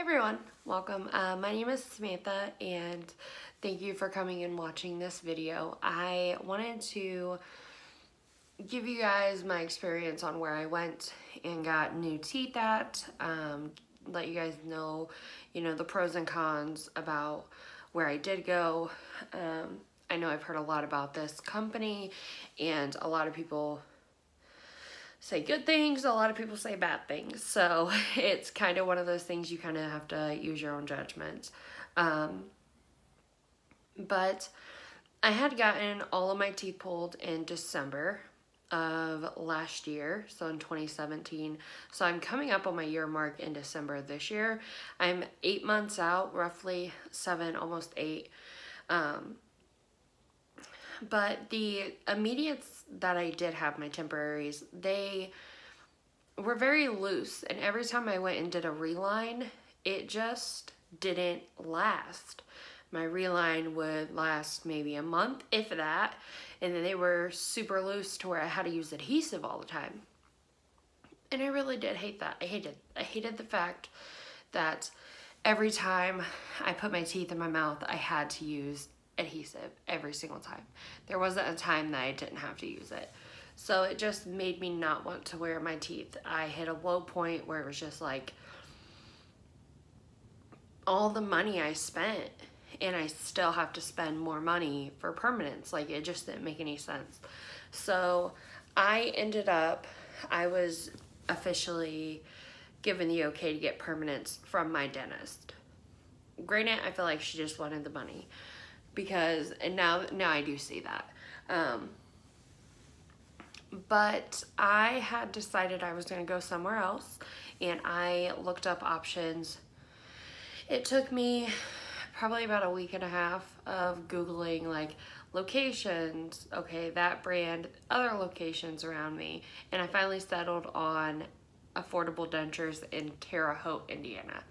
everyone, welcome. My name is Samantha and thank you for coming and watching this video. I wanted to give you guys my experience on where I went and got new teeth at, let you guys know, the pros and cons about where I did go. I know I've heard a lot about this company and a lot of people say good things, a lot of people say bad things. So it's kind of one of those things you kind of have to use your own judgment. But I had gotten all of my teeth pulled in December of last year, so in 2017. So I'm coming up on my year mark in December this year. I'm 8 months out, roughly 7, almost 8. But the immediates that I did have, my temporaries, they were very loose. And every time I went and did a reline, it just didn't last. My reline would last maybe a month, if that. And then they were super loose to where I had to use adhesive all the time. And I really did hate that. I hated the fact that every time I put my teeth in my mouth, I had to use adhesive every single time. There wasn't a time that I didn't have to use it. So it just made me not want to wear my teeth. I hit a low point where it was just like all the money I spent and I still have to spend more money for permanence. Like it just didn't make any sense. So I was officially given the okay to get permanence from my dentist. Granted, I feel like she just wanted the money. And now I do see that. But I had decided I was gonna go somewhere else and I looked up options. It took me probably about a week and a half of Googling like locations, okay, that brand, other locations around me, and I finally settled on Affordable Dentures in Terre Haute, Indiana.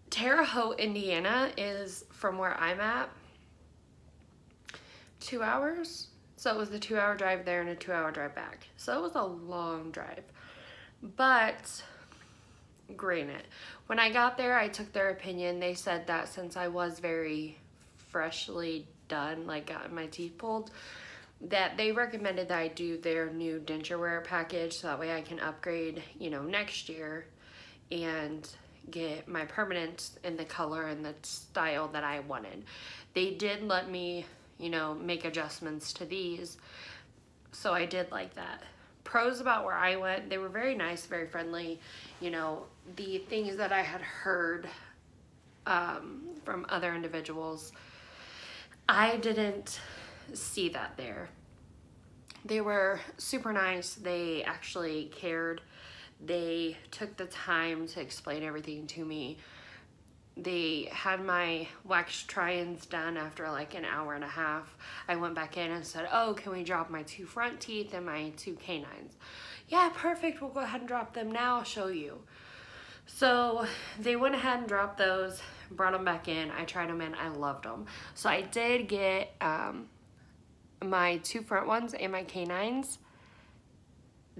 Terre Haute, Indiana is, from where I'm at, 2 hours. So it was a 2-hour drive there and a 2-hour drive back. So it was a long drive. But granted, when I got there, I took their opinion. They said that since I was very freshly done, like gotten my teeth pulled, that they recommended that I do their new denture wear package so that way I can upgrade, next year and get my permanent in the color and the style that I wanted. They did let me, make adjustments to these, so I did like that. Pros about where I went, they were very nice, very friendly. The things that I had heard from other individuals, I didn't see that there. They were super nice. They actually cared. They took the time to explain everything to me. They had my wax try-ins done after like an hour and a half. I went back in and said, oh, can we drop my 2 front teeth and my 2 canines? Yeah, perfect. We'll go ahead and drop them now. I'll show you. So they went ahead and dropped those, brought them back in. I tried them in. I loved them. So I did get my 2 front ones and my canines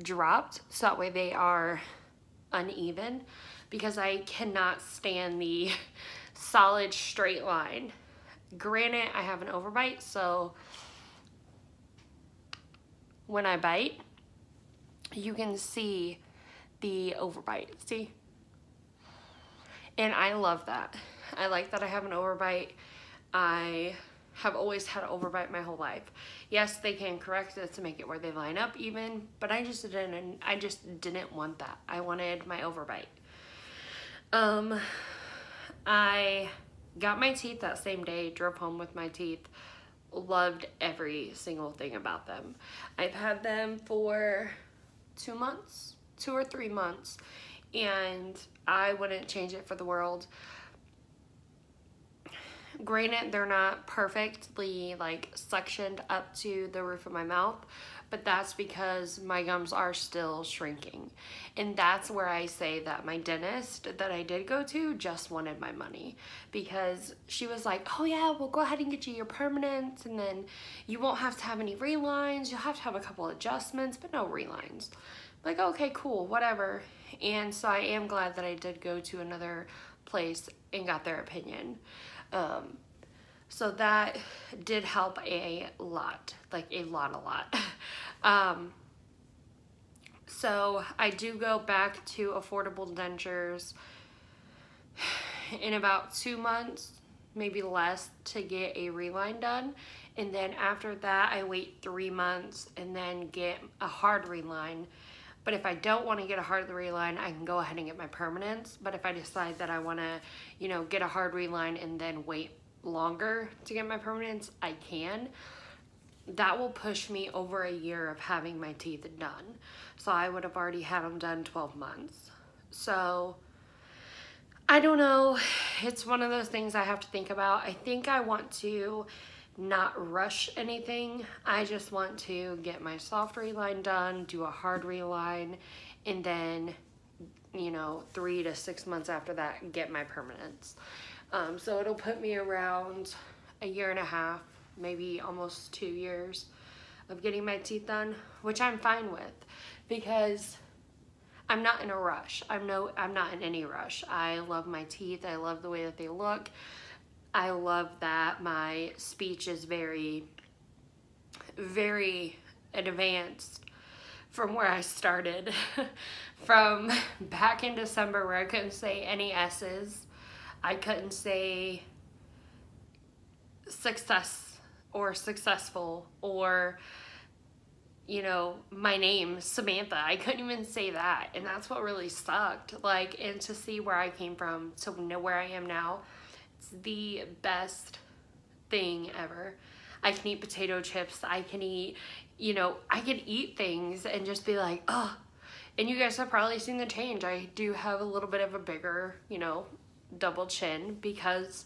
dropped, so that way they are uneven, because I cannot stand the solid straight line. Granted, I have an overbite, so when I bite, you can see the overbite, see? And I love that. I like that I have an overbite. I have always had an overbite my whole life. Yes, they can correct it to make it where they line up even, but I just didn't want that. I wanted my overbite. I got my teeth that same day, drove home with my teeth, loved every single thing about them. I've had them for 2 months, 2 or 3 months, and I wouldn't change it for the world. Granted, they're not perfectly like suctioned up to the roof of my mouth, but that's because my gums are still shrinking. And that's where I say that my dentist that I did go to just wanted my money, because she was like, oh yeah, we'll go ahead and get you your permanent, and then you won't have to have any relines. You'll have to have a couple adjustments, but no relines. Like, okay, cool, whatever. And so I am glad that I did go to another place and got their opinion. So that did help a lot, like a lot. So I do go back to Affordable Dentures in about 2 months, maybe less, to get a reline done. And then after that, I wait 3 months and then get a hard reline. But if I don't want to get a hard reline, I can go ahead and get my permanents. But if I decide that I want to, you know, get a hard reline and then wait longer to get my permanents, I can. That will push me over a year of having my teeth done. So I would have already had them done 12 months. So I don't know. It's one of those things I have to think about. I think I want to not rush anything. I just want to get my soft reline done, do a hard reline, and then, you know, 3 to 6 months after that, get my permanents. So it'll put me around a year and a half, maybe almost 2 years of getting my teeth done, which I'm fine with because I'm not in a rush. I'm not in any rush. I love my teeth. I love the way that they look. I love that my speech is very, very advanced from where I started. From back in December where I couldn't say any S's. I couldn't say success or successful or, you know, my name, Samantha. I couldn't even say that. And that's what really sucked. Like, and to see where I came from to know where I am now, it's the best thing ever. I can eat potato chips. I can eat, you know, I can eat things and just be like, oh. And you guys have probably seen the change. I do have a little bit of a bigger, you know, double chin because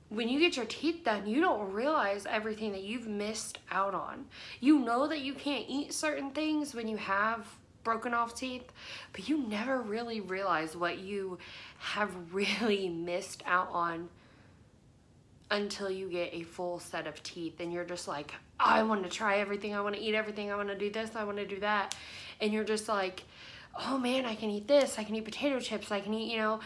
when you get your teeth done, you don't realize everything that you've missed out on. You know that you can't eat certain things when you have broken off teeth, but you never really realize what you have really missed out on until you get a full set of teeth and you're just like, oh, I want to try everything, I want to eat everything, I want to do this, I want to do that. And you're just like, oh man, I can eat this, I can eat potato chips, I can eat, you know,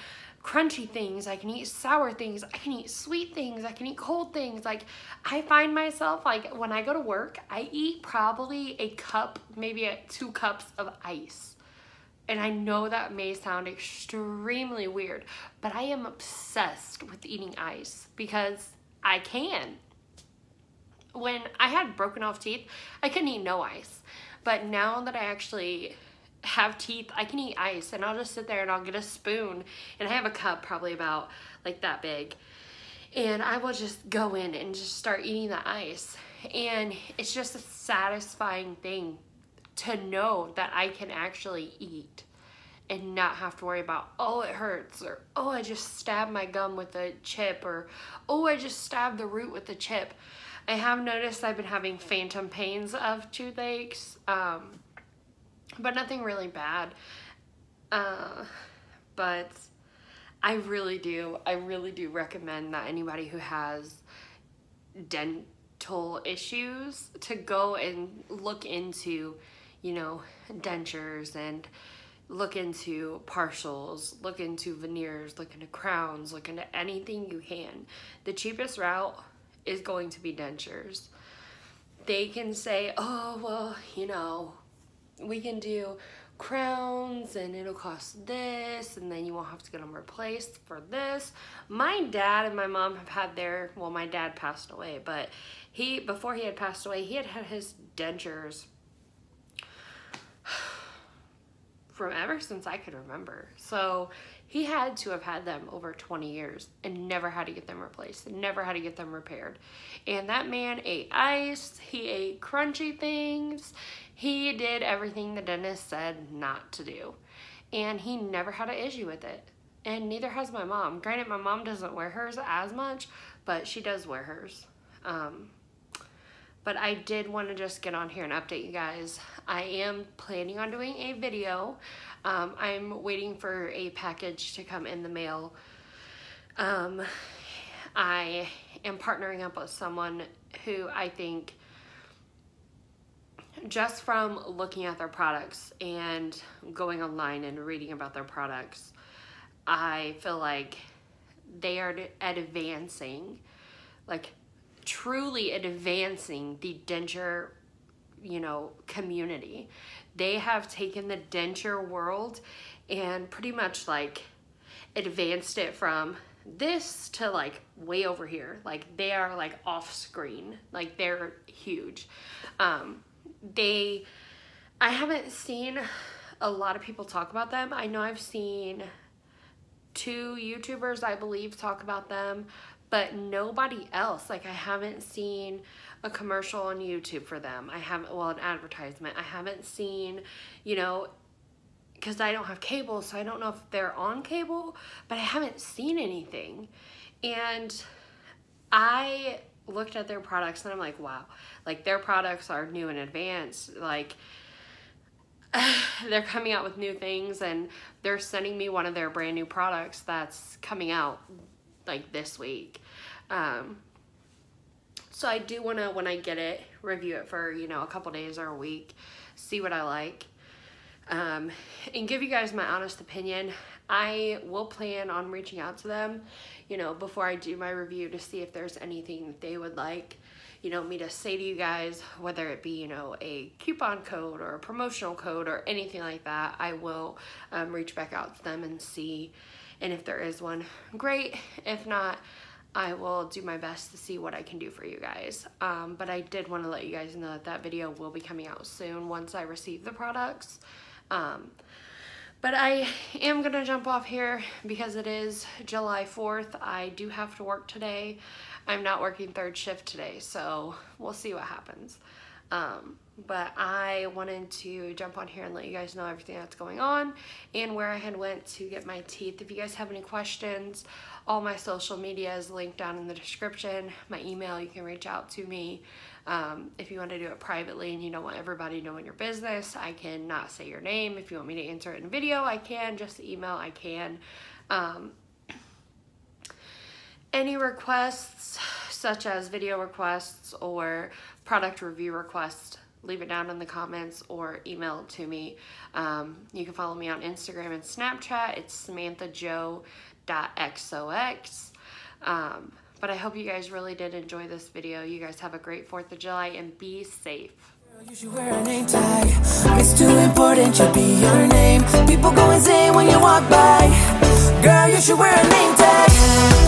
crunchy things, I can eat sour things, I can eat sweet things, I can eat cold things. Like, I find myself, like, when I go to work, I eat probably a cup, maybe 2 cups of ice. And I know that may sound extremely weird, but I am obsessed with eating ice because I can. When I had broken off teeth, I couldn't eat no ice. But now that I actually have teeth, I can eat ice, and I'll just sit there and I'll get a spoon, and I have a cup probably about like that big, and I will just go in and just start eating the ice. And it's just a satisfying thing to know that I can actually eat and not have to worry about, oh, it hurts, or oh, I just stabbed my gum with a chip, or oh, I just stabbed the root with a chip. I have noticed I've been having phantom pains of toothaches, but nothing really bad. But I really do recommend that anybody who has dental issues to go and look into, you know, dentures and look into partials, look into veneers, look into crowns, look into anything you can. The cheapest route is going to be dentures. They can say, oh, well, you know, we can do crowns and it'll cost this, and then you won't have to get them replaced for this. My dad and my mom have had their, well, my dad passed away, but before he had passed away, he had his dentures from ever since I could remember. So he had to have had them over 20 years and never had to get them replaced, and never had to get them repaired. And that man ate ice, he ate crunchy things, he did everything the dentist said not to do. And he never had an issue with it. And neither has my mom. Granted, my mom doesn't wear hers as much, but she does wear hers. But I did want to just get on here and update you guys. I am planning on doing a video. I'm waiting for a package to come in the mail. I am partnering up with someone who I think just from looking at their products and going online and reading about their products, I feel like they are advancing, like truly advancing the denture, you know, community. They have taken the denture world and pretty much like advanced it from this to like way over here. Like they are like off screen, like they're huge. I haven't seen a lot of people talk about them. I know I've seen 2 YouTubers, I believe, talk about them, but nobody else. Like I haven't seen a commercial on YouTube for them. I haven't, well, an advertisement. I haven't seen, you know, because I don't have cable, so I don't know if they're on cable, but I haven't seen anything. And I looked at their products and I'm like, wow, like their products are new and advanced. Like they're coming out with new things, and they're sending me one of their brand new products that's coming out like this week. So I do want to, when I get it, review it for, you know, a couple days or a week, see what I like, and give you guys my honest opinion. I will plan on reaching out to them, you know, before I do my review to see if there's anything that they would like, you know, me to say to you guys, whether it be, you know, a coupon code or a promotional code or anything like that. I will reach back out to them and see, and if there is one, great. If not, I will do my best to see what I can do for you guys. But I did want to let you guys know that that video will be coming out soon once I receive the products. But I am going to jump off here because it is July 4th. I do have to work today. I'm not working 3rd shift today, so we'll see what happens. But I wanted to jump on here and let you guys know everything that's going on and where I had went to get my teeth. If you guys have any questions, all my social media is linked down in the description. My email, you can reach out to me. If you want to do it privately and you don't want everybody knowing your business, I can not say your name. If you want me to answer it in video, I can. Just email, I can. Any requests, such as video requests or product review requests, leave it down in the comments or email it to me. You can follow me on Instagram and Snapchat. It's samanthajo.xox. But I hope you guys really did enjoy this video. You guys have a great 4th of July and be safe. You should wear a name tag. It's too important to be your name. People go insane when you walk by. Girl, you should wear a name tag.